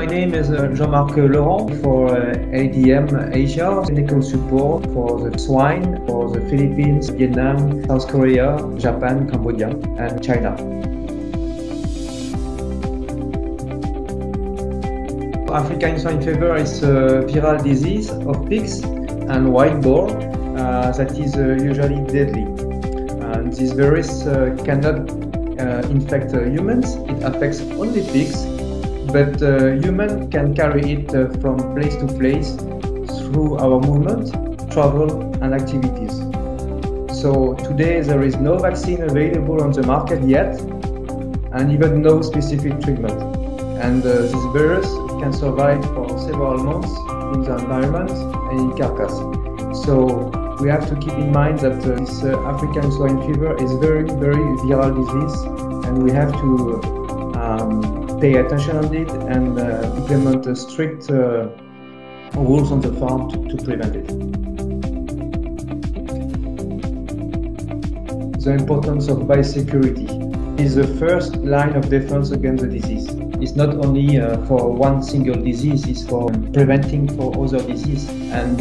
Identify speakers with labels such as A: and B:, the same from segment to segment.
A: My name is Jean-Marc Laurent for ADM Asia, technical support for the swine, for the Philippines, Vietnam, South Korea, Japan, Cambodia, and China. African swine fever is a viral disease of pigs and wild boar that is usually deadly. And this virus cannot infect humans, it affects only pigs, but humans can carry it from place to place through our movement, travel and activities. So today there is no vaccine available on the market yet and even no specific treatment. And this virus can survive for several months in the environment and in carcass. So we have to keep in mind that this African swine fever is very viral disease, and we have to pay attention on it and implement strict rules on the farm to prevent it. The importance of biosecurity is the first line of defense against the disease. It's not only for one single disease, it's for preventing for other diseases. And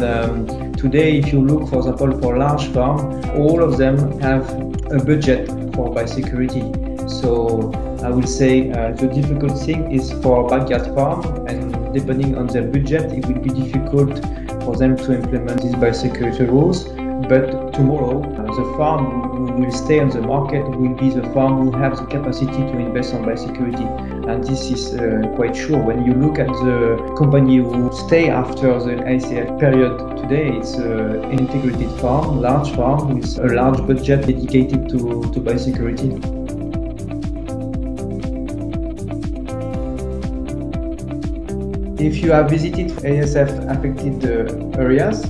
A: today, if you look, for example, for large farms, all of them have a budget for biosecurity. So I will say the difficult thing is for backyard farm, and depending on their budget, it will be difficult for them to implement these biosecurity rules. But tomorrow, the farm who will stay on the market will be the farm who has the capacity to invest on biosecurity. And this is quite sure. When you look at the company who stay after the ICF period today, it's an integrated farm, large farm with a large budget dedicated to biosecurity. If you have visited ASF affected areas,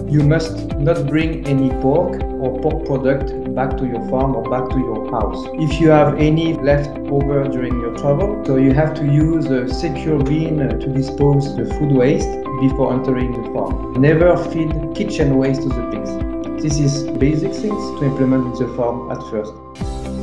A: you must not bring any pork or pork product back to your farm or back to your house. If you have any left over during your travel, so you have to use a secure bin to dispose the food waste before entering the farm. Never feed kitchen waste to the pigs. This is basic things to implement in the farm at first.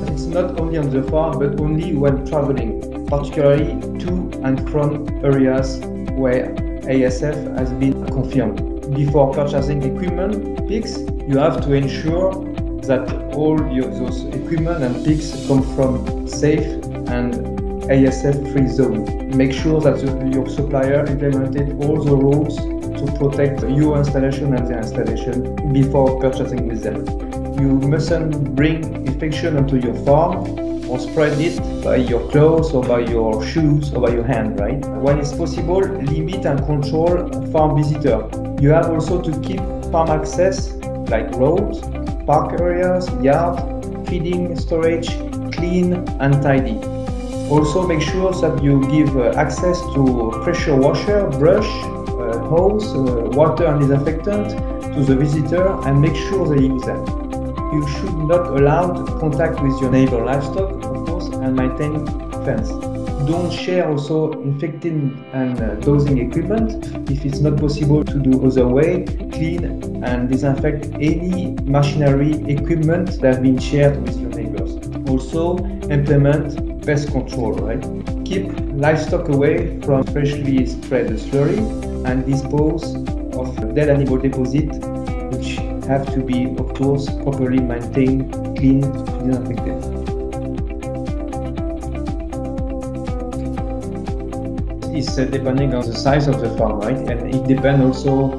A: It's not only on the farm, but only when traveling, particularly to and from areas where ASF has been confirmed. Before purchasing equipment, pigs, you have to ensure that all those equipment and pigs come from safe and ASF-free zone. Make sure that your supplier implemented all the rules to protect your installation and their installation before purchasing with them. You mustn't bring infection onto your farm or spread it by your clothes or by your shoes or by your hand, right? When it's possible, limit and control farm visitor. You have also to keep farm access like roads, park areas, yard, feeding, storage, clean and tidy. Also make sure that you give access to pressure washer, brush, hose, water and disinfectant to the visitor and make sure they use them. You should not allow contact with your neighbor livestock, of course, and maintain fence. Don't share also infecting and dosing equipment. If it's not possible to do other way, clean and disinfect any machinery equipment that have been shared with your neighbors. Also implement pest control, right? Keep livestock away from freshly spread slurry and dispose of dead animal deposit, which have to be, of course, properly maintained, clean, disinfected. It's depending on the size of the farm, right? And it depends also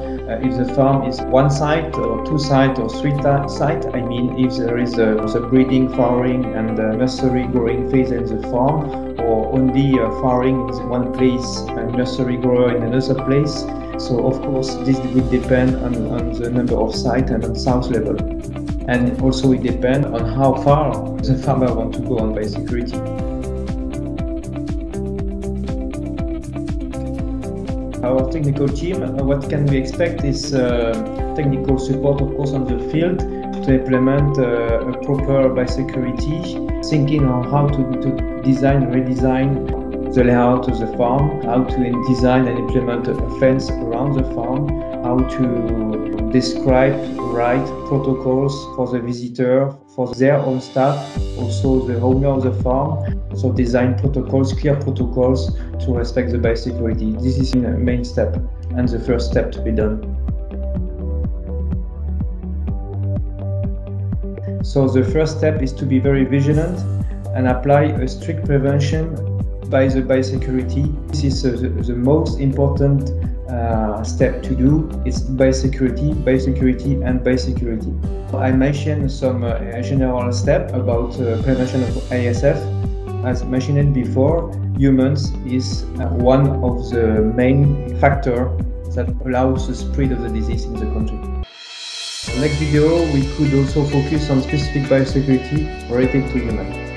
A: if the farm is one site or two sites or three sites. I mean, if there is a breeding, farrowing and nursery growing phase in the farm, or only farrowing in one place and nursery grower in another place. So of course this will depend on the number of sites and on sound level. And also it depends on how far the farmer wants to go on biosecurity. Our technical team, what can we expect is technical support, of course, on the field to implement a proper biosecurity, thinking on how to design, redesign the layout of the farm, how to design and implement a fence around the farm, how to describe, write protocols for the visitor, for their own staff, also the owner of the farm. So design protocols, clear protocols to respect the biosecurity. This is the main step and the first step to be done. So the first step is to be very vigilant and apply a strict prevention by the biosecurity. This is the most important step to do. It's biosecurity, and biosecurity. I mentioned some general steps about prevention of ASF. As mentioned before, humans is one of the main factors that allows the spread of the disease in the country. In the next video, we could also focus on specific biosecurity related to humans.